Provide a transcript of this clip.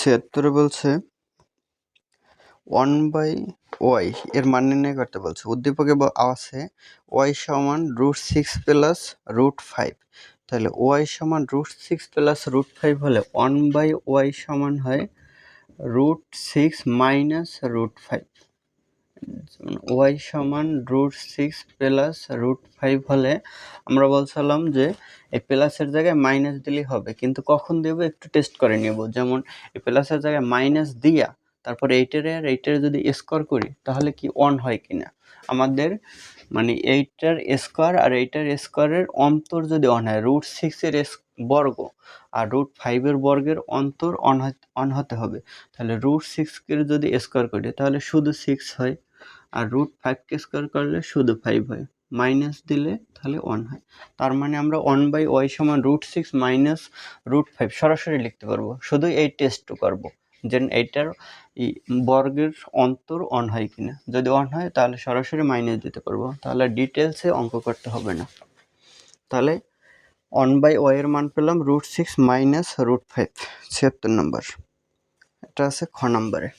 76 বলছে 1/y এর মান নির্ণয় করতে বলছে। উদ্দীপকে আছে y সমান √6 প্লাস √5। তাহলে y সমান √6 প্লাস √5 হলে 1/y সমান হয় √6 মাইনাস √5। y সমান √6 প্লাস √5 হলে আমরা বলছিলাম যে এই প্লাসের জায়গায় মাইনাস দিলেই হবে, কিন্তু কখন দেব একটু টেস্ট করে নেব। যেমন এই প্লাসের জায়গায় মাইনাস দিয়া তারপর এইটারে আর এইটারে যদি স্কোয়ার করি তাহলে কি 1 হয় কিনা। আমাদের মানে এইটার স্কোয়ার আর এইটার স্কোয়ারের অন্তর যদি 1 হয়, √6 এর বর্গ আর √5 এর বর্গের অন্তর 1 হতে হবে। তাহলে √6 কে যদি স্কোয়ার করি তাহলে শুধু 6 হয়, আর √5 কে স্কোয়ার করলে শুধু 5 হয়, মাইনাস দিলে তাহলে 1 হয়। তার মানে আমরা 1/y সমান √6 মাইনাস √5 সরাসরি লিখতে পারবো, শুধু এই টেস্ট করব যে এইটার বর্গের অন্তর 1 হয় কিনা। যদি 1 হয় তাহলে সরাসরি মাইনাস দিতে পারবো, তাহলে ডিটেলসে অঙ্ক করতে হবে না। তাহলে 1/y এর মান পেলাম √6 মাইনাস √5। 76 নম্বর, এটা আছে খ নম্বরে।